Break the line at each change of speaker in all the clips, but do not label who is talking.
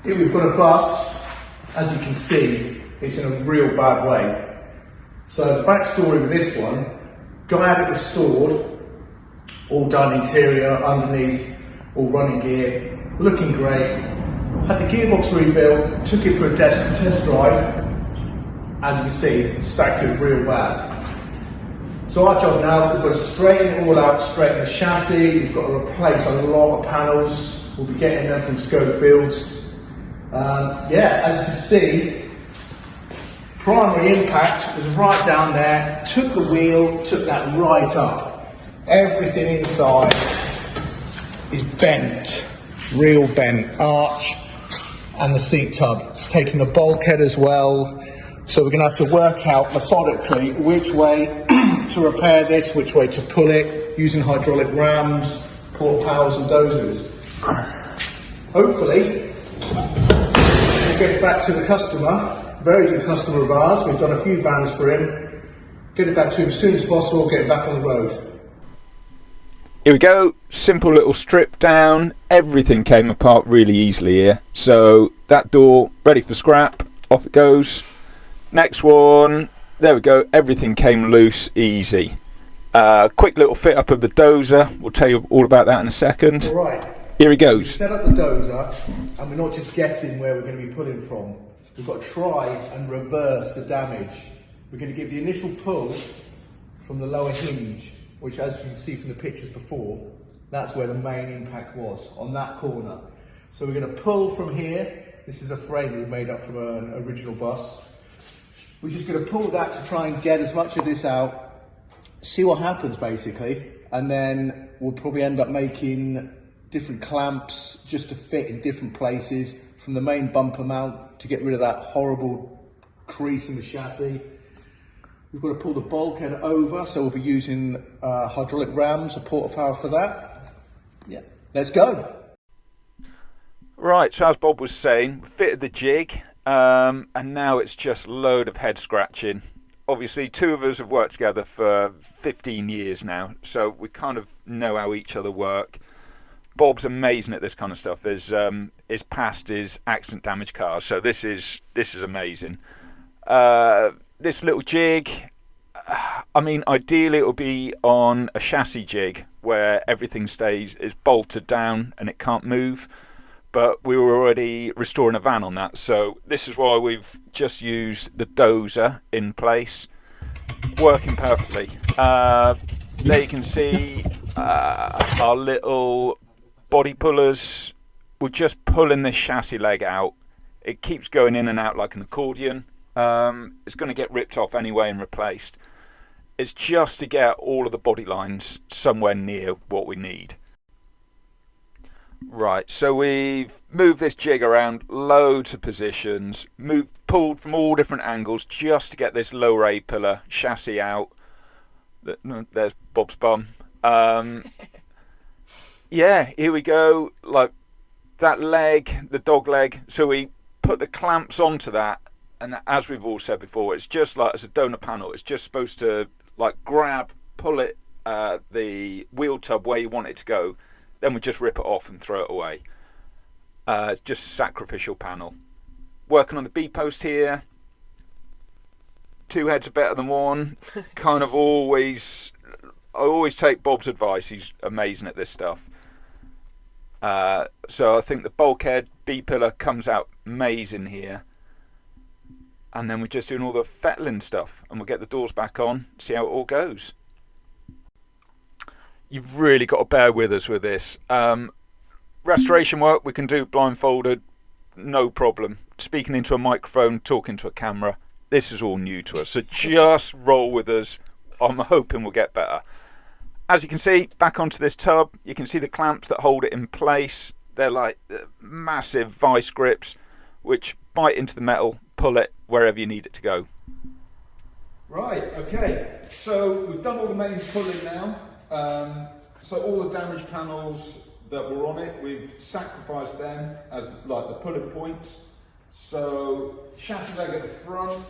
Here we've got a bus. As you can see, it's in a real bad way. So the backstory with this one, guy had it restored, all done interior, underneath, all running gear, looking great. Had the gearbox rebuilt, took it for a test drive. As you can see, stacked it real bad. So our job now, we've got to straighten it all out, straighten the chassis, we've got to replace a lot of panels. We'll be getting them from Schofields. As you can see, primary impact was right down there, took the wheel, took that right up. Everything inside is bent, real bent, arch, and the seat tub. It's taken the bulkhead as well. So we're going to have to work out methodically which way to repair this, which way to pull it, using hydraulic rams, quarter powers and dozers. Hopefully, we'll get it back to the customer, very good customer of ours. We've done a few vans for him. Get it back to him as soon as possible, get it back on the road.
Here we go, simple little strip down. Everything came apart really easily here. So that door, ready for scrap, off it goes. Next one, there we go, everything came loose, easy. Quick little fit up of the dozer, we'll tell you all about that in a second.
All right.
Here he goes.
We've set up the dozer, and we're not just guessing where we're going to be pulling from. We've got to try and reverse the damage. We're going to give the initial pull from the lower hinge, which, as you can see from the pictures before, that's where the main impact was, on that corner. So we're going to pull from here. This is a frame we made up from an original bus. We're just going to pull that to try and get as much of this out, see what happens basically, and then we'll probably end up making different clamps just to fit in different places from the main bumper mount to get rid of that horrible crease in the chassis. We've got to pull the bulkhead over, so we'll be using hydraulic rams, a porta power for that. Yeah, let's go.
Right, so as Bob was saying, we fitted the jig. And now it's just a load of head scratching. Obviously, two of us have worked together for 15 years now, so we kind of know how each other work. Bob's amazing at this kind of stuff. His past is accident damage cars, so this is amazing. This little jig, I mean, ideally it will be on a chassis jig where everything is bolted down and it can't move. But we were already restoring a van on that, so this is why we've just used the dozer in place, working perfectly. There you can see our little body pullers. We're just pulling this chassis leg out. It keeps going in and out like an accordion. It's going to get ripped off anyway and replaced. It's just to get all of the body lines somewhere near what we need. Right, so we've moved this jig around loads of positions, pulled from all different angles just to get this lower A-pillar chassis out. There's Bob's bum. Yeah, here we go, like that leg, the dog leg. So we put the clamps onto that, and as we've all said before, it's just like as a donor panel, it's just supposed to like pull it, the wheel tub where you want it to go. Then we just rip it off and throw it away. It's just a sacrificial panel. Working on the B-post here. Two heads are better than one. I always take Bob's advice. He's amazing at this stuff. So I think the bulkhead B-pillar comes out amazing here. And then we're just doing all the fettling stuff. And we'll get the doors back on, see how it all goes. You've really got to bear with us with this. Restoration work we can do blindfolded, no problem. Speaking into a microphone, talking to a camera, this is all new to us. So just roll with us. I'm hoping we'll get better. As you can see, back onto this tub, you can see the clamps that hold it in place. They're like massive vice grips, which bite into the metal, pull it wherever you need it to go.
Right, okay. So we've done all the mains pulling now. So all the damaged panels that were on it, we've sacrificed them as like the pulling points. So chassis leg at the front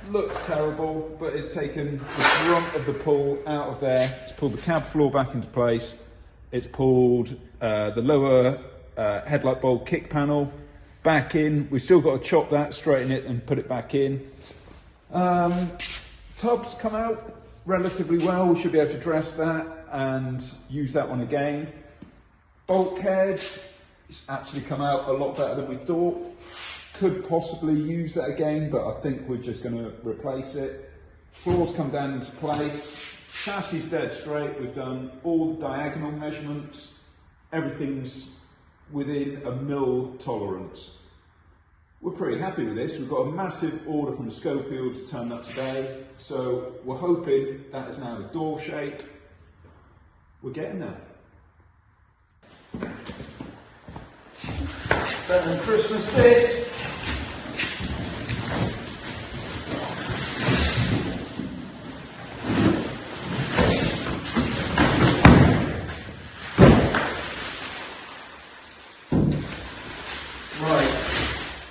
looks terrible, but it's taken the front of the pull out of there. It's pulled the cab floor back into place. It's pulled the lower headlight bulb kick panel.
back in. We've still got to chop that, straighten it and put it back in. Tubs come out relatively well. We should be able to dress that and use that one again. Bulkhead, it's actually come out a lot better than we thought. Could possibly use that again, but I think we're just going to replace it. Floors come down into place. Chassis is dead straight. We've done all the diagonal measurements. Everything's within a mil tolerance. We're pretty happy with this. We've got a massive order from Schofields turned up today, so we're hoping that is now the door shape. We're getting there. Better than Christmas this.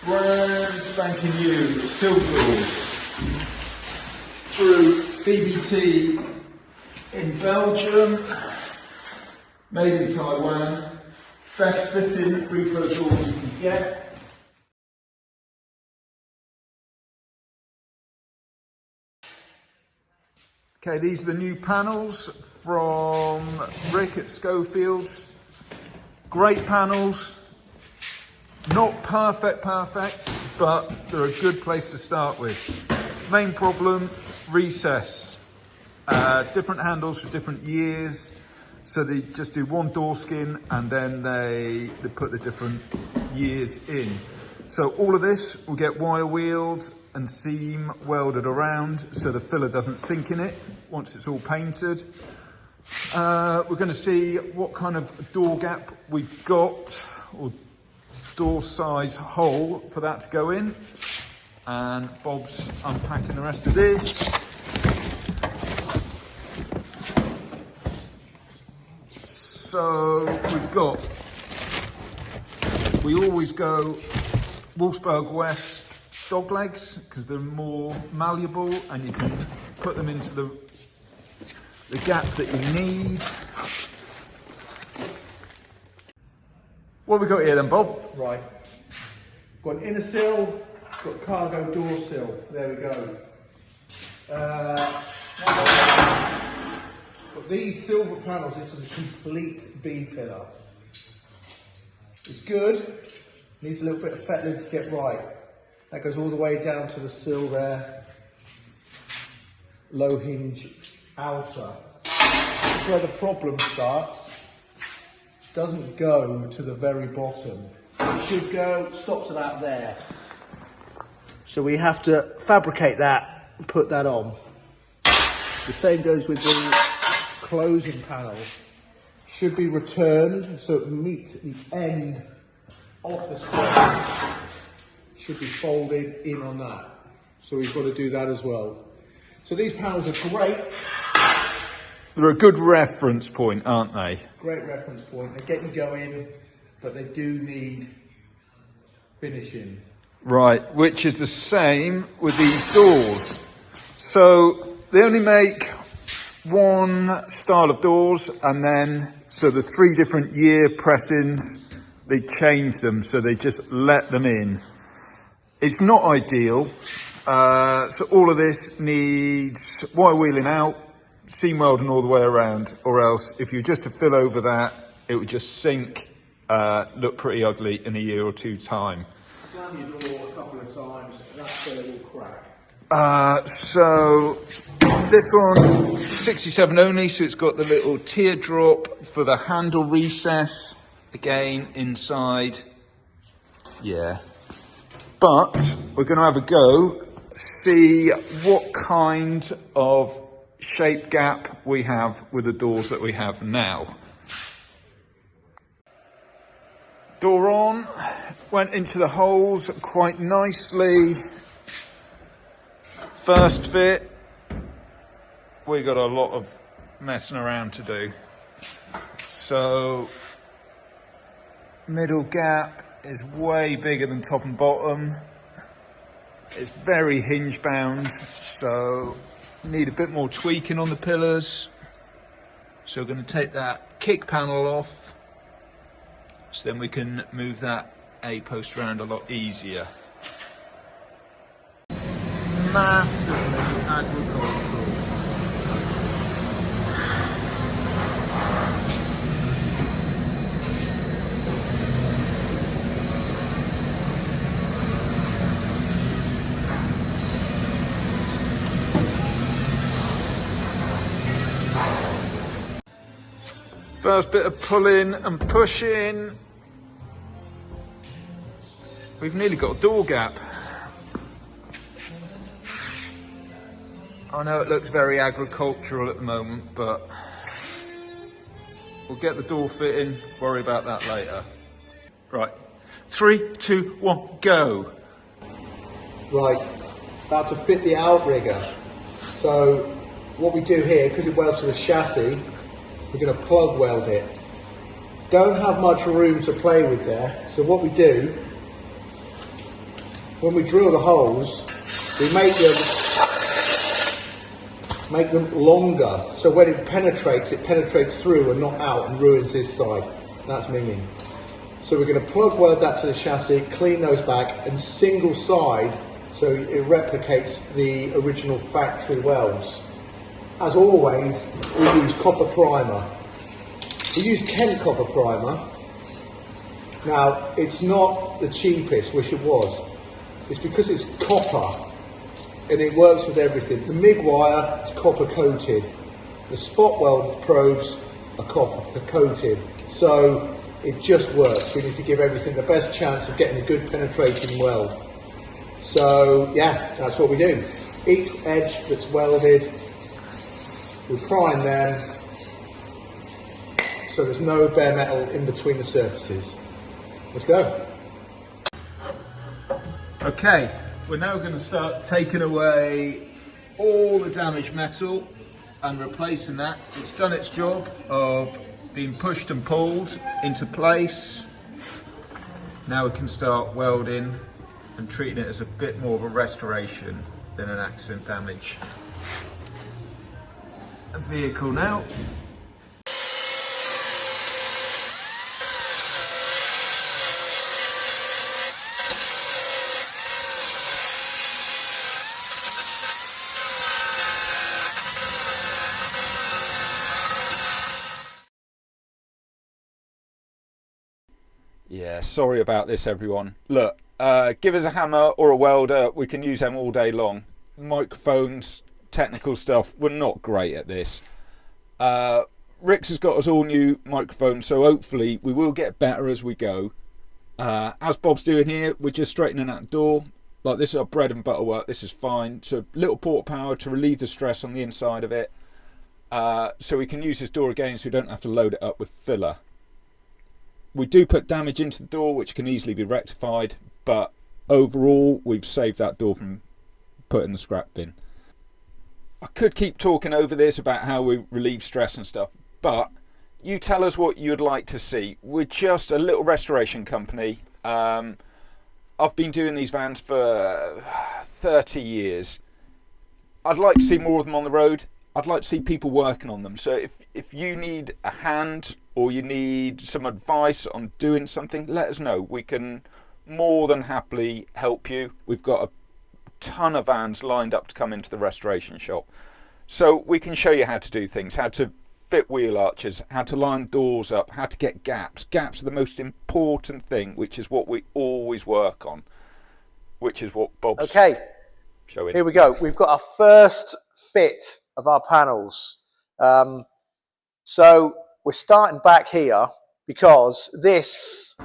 Brand spanking new silver doors through BBT in Belgium, made in Taiwan, best fitting refurb doors you can get. Okay, these are the new panels from Rick at Schofield's. Great panels. Not perfect, but they're a good place to start with. Main problem, recess. Different handles for different years. So they just do one door skin and then they put the different years in. So all of this will get wire wheeled and seam welded around so the filler doesn't sink in it once it's all painted. We're going to see what kind of door gap we've got, or door size hole for that to go in, and Bob's unpacking the rest of this. So we always go Wolfsburg West dog legs because they're more malleable and you can put them into the gap that you need. What have we got here then, Bob?
Right, got an inner sill, got cargo door sill, there we go. Got these silver panels, this is a complete B pillar. It's good, needs a little bit of fettling to get right. That goes all the way down to the sill there. Low hinge outer. That's where the problem starts. Doesn't go to the very bottom. It should go, stops about there. So we have to fabricate that and put that on. The same goes with the closing panel. Should be returned so it meets the end of the square. Should be folded in on that. So we've got to do that as well. So these panels are great.
They're a good reference point, aren't they?
Great reference point. They get you going, but they do need finishing.
Right, which is the same with these doors. So they only make one style of doors, and then, so the 3 different year press-ins, they change them, so they just let them in. It's not ideal. So all of this needs wire wheeling out, seam welding all the way around, or else if you just to fill over that, it would just sink, look pretty ugly in a year or 2 time.
Slam your door a couple of times, and that's where it will crack.
So this one, 67 only, so it's got the little teardrop for the handle recess. Again, inside, yeah. But we're going to have a go, see what kind of shape gap we have with the doors that we have now. Door on, went into the holes quite nicely. First fit, we got a lot of messing around to do. So, middle gap is way bigger than top and bottom. It's very hinge bound, so need a bit more tweaking on the pillars. So we're going to take that kick panel off, so then we can move that A-post around a lot easier. Massively agricultural. First bit of pulling and pushing. We've nearly got a door gap. I know it looks very agricultural at the moment, but we'll get the door fitting, worry about that later. Right, 3, 2, 1, go.
Right, about to fit the outrigger. So what we do here, because it welds to the chassis, we're going to plug weld it. Don't have much room to play with there, so what we do, when we drill the holes, we make them longer, so when it penetrates through and not out and ruins this side. That's meaning. So we're going to plug weld that to the chassis, clean those back, and single side so it replicates the original factory welds. As always, we use copper primer. We use Kent copper primer. Now, it's not the cheapest, wish it was. It's because it's copper and it works with everything. The MIG wire is copper coated. The spot weld probes are copper coated. So it just works. We need to give everything the best chance of getting a good penetrating weld. So yeah, that's what we do. Each edge that's welded, we prime them so there's no bare metal in between the surfaces. Let's go.
Okay, we're now going to start taking away all the damaged metal and replacing that. It's done its job of being pushed and pulled into place. Now we can start welding and treating it as a bit more of a restoration than an accident damage. A vehicle now. Yeah, sorry about this everyone. Look, give us a hammer or a welder, we can use them all day long. Microphones, technical stuff, we're not great at this. Rick's has got us all new microphones, so hopefully we will get better as we go. As Bob's doing here, we're just straightening out the door. Like, this is our bread and butter work, this is fine. So little port power to relieve the stress on the inside of it. So we can use this door again so we don't have to load it up with filler. We do put damage into the door which can easily be rectified, but overall we've saved that door from putting the scrap bin. I could keep talking over this about how we relieve stress and stuff, but you tell us what you'd like to see. We're just a little restoration company. I've been doing these vans for 30 years. I'd like to see more of them on the road. I'd like to see people working on them. So if you need a hand or you need some advice on doing something, let us know. We can more than happily help you. We've got a ton of vans lined up to come into the restoration shop. So we can show you how to do things, how to fit wheel arches, how to line doors up, how to get gaps. Gaps are the most important thing, which is what we always work on, which is what Bob's showing.
Here we go. We've got our first fit of our panels. So we're starting back here because this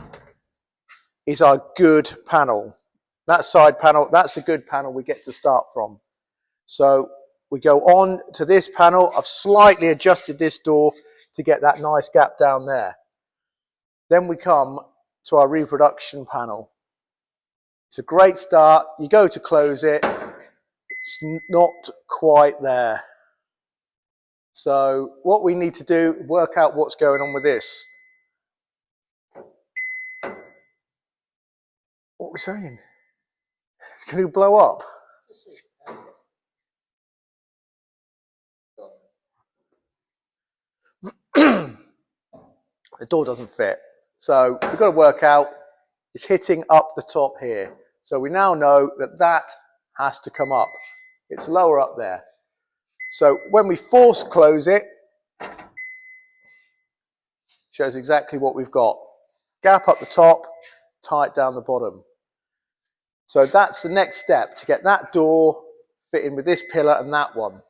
is our good panel. That side panel, that's the good panel we get to start from. So we go on to this panel. I've slightly adjusted this door to get that nice gap down there. Then we come to our reproduction panel. It's a great start. You go to close it, it's not quite there. So what we need to do, work out what's going on with this. What are we saying? It's going to blow up. The door doesn't fit. So we've got to work out It's hitting up the top here. So we now know that that has to come up. It's lower up there. So when we force close it, shows exactly what we've got. Gap up the top, tight down the bottom. So that's the next step, to get that door fitting with this pillar and that one.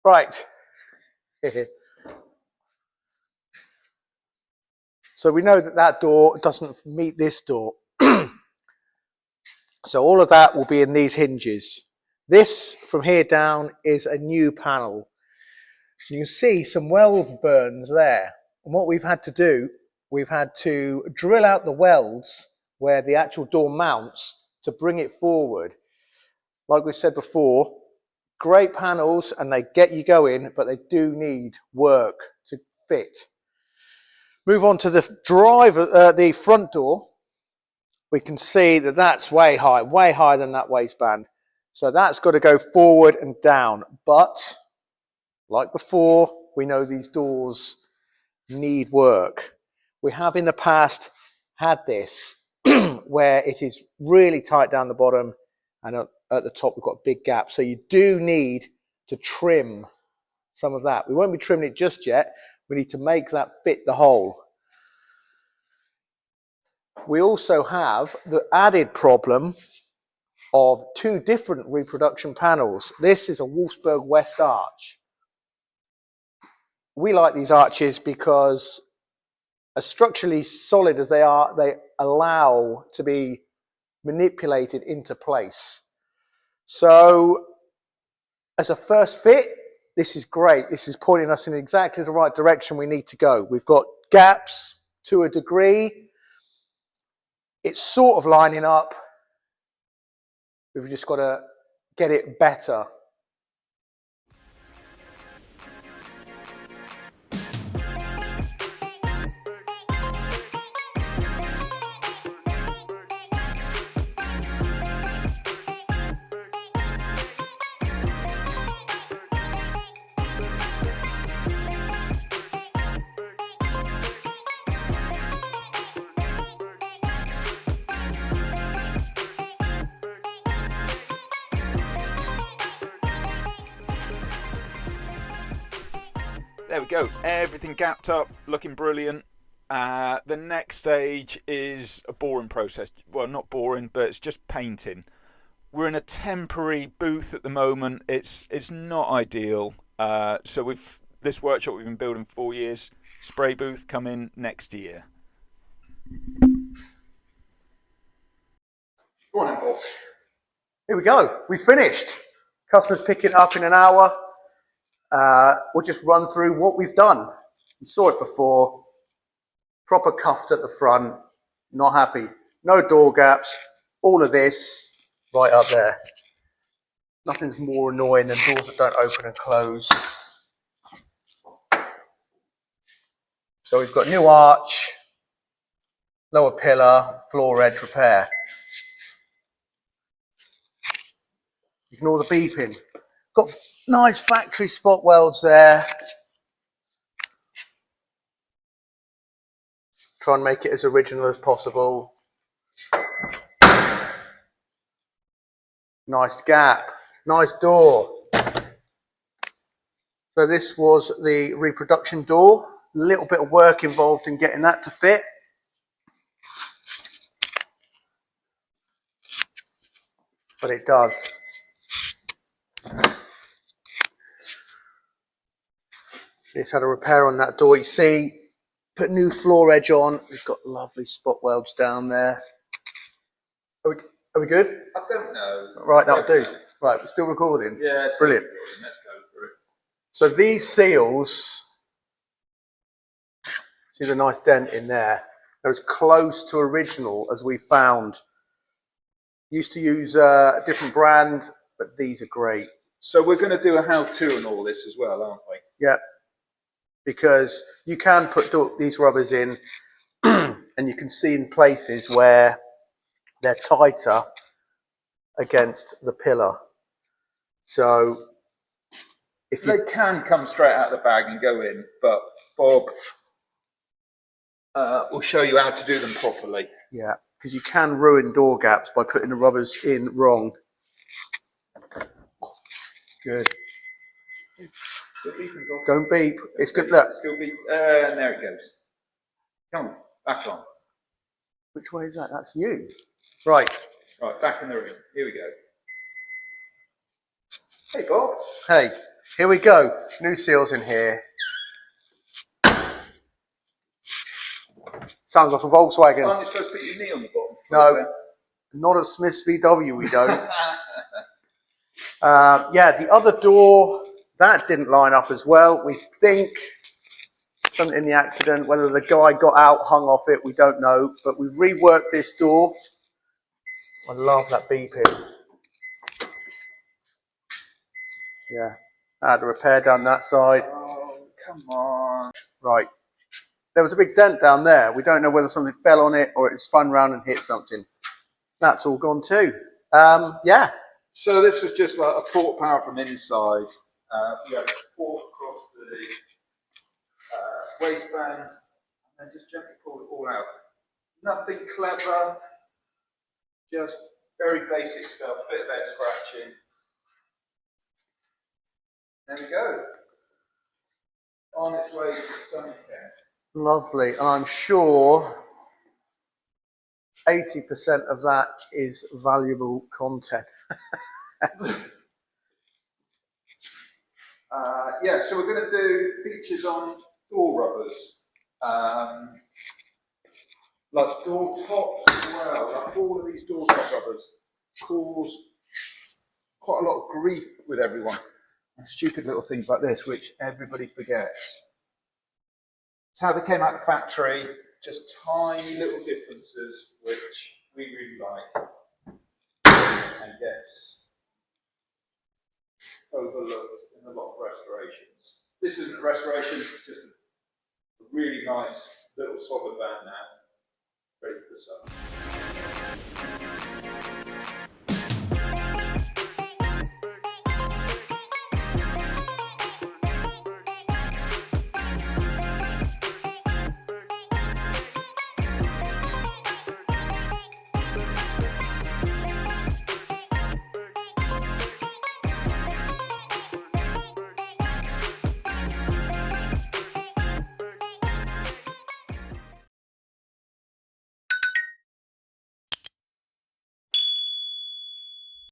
Right. So we know that that door doesn't meet this door. So all of that will be in these hinges. This, from here down, is a new panel. You can see some weld burns there. And what we've had to do, we've had to drill out the welds where the actual door mounts to bring it forward. Like we said before, great panels and they get you going, but they do need work to fit. Move on to the the front door. We can see that that's way higher than that waistband. So that's got to go forward and down. But like before, we know these doors need work. We have in the past had this where it is really tight down the bottom and at the top we've got a big gap. So you do need to trim some of that. We won't be trimming it just yet. We need to make that fit the hole. We also have the added problem of two different reproduction panels. This is a Wolfsburg West arch. We like these arches because, as structurally solid as they are, they allow to be manipulated into place. So, as a first fit, this is great. This is pointing us in exactly the right direction we need to go. We've got gaps to a degree. It's sort of lining up. We've just got to get it better.
There we go, everything gapped up, looking brilliant. The next stage is a boring process. Well, not boring, but it's just painting. We're in a temporary booth at the moment. It's not ideal. So this workshop we've been building 4 years. Spray booth coming next year.
Go on, Paul. Here we go. We finished. Customers pick it up in an hour. We'll just run through what we've done. You saw it before. Proper cuffed at the front. Not happy. No door gaps. All of this right up there. Nothing's more annoying than doors that don't open and close. So we've got new arch, lower pillar, floor edge repair. Ignore the beeping. Got nice factory spot welds there. Try and make it as original as possible. Nice gap. Nice door. So this was the reproduction door. A little bit of work involved in getting that to fit. But it does. Just had a repair on that door. You see, put new floor edge on. We've got lovely spot welds down there. Are we good?
I don't know.
Right, that'll do. Right, we're still recording.
Yeah,
brilliant.
Let's go for it.
So these seals, see the nice dent in there. They're as close to original as we found. Used to use a different brand, but these are great.
So we're going to do a how-to on all this as well, aren't we?
Yeah, because you can put these rubbers in and you can see in places where they're tighter, against the pillar. So if you...
They can come straight out of the bag and go in, but Bob will show you how to do them properly.
Yeah, because you can ruin door gaps by putting the rubbers in wrong. Good. Don't beep. It's good. Look.
Still beep. And there it goes. Come on, back on.
Which way is that? That's you. Right.
Right, back in the room. Here we go. Hey, Bob.
Hey, here we go. New seals in here. Sounds like a Volkswagen.
Aren't you supposed to put your knee on the bottom?
No, not at Smiths VW we don't. Yeah, the other door, that didn't line up as well. We think something in the accident, whether the guy got out, hung off it, we don't know. But we've reworked this door. I love that beeping. Yeah, I had a repair done that side.
Oh, come on.
Right. There was a big dent down there. We don't know whether something fell on it or it spun round and hit something. That's all gone too. Yeah.
So this was just like a port power from inside. We had a port across the waistband and just gently pulled it all out. Nothing clever, just very basic stuff, bit of head scratching. There we go. On its way to sunny Kent.
Lovely. And I'm sure 80% of that is valuable content.
Yeah, so we're going to do features on door rubbers. Like door tops as well. Like all of these door top rubbers cause quite a lot of grief with everyone. And stupid little things like this, which everybody forgets. It's how they came out of the factory, just tiny little differences, which we really like and gets overlooked in a lot of restorations. This isn't a restoration, it's just a really nice little solid van now, ready for the sun.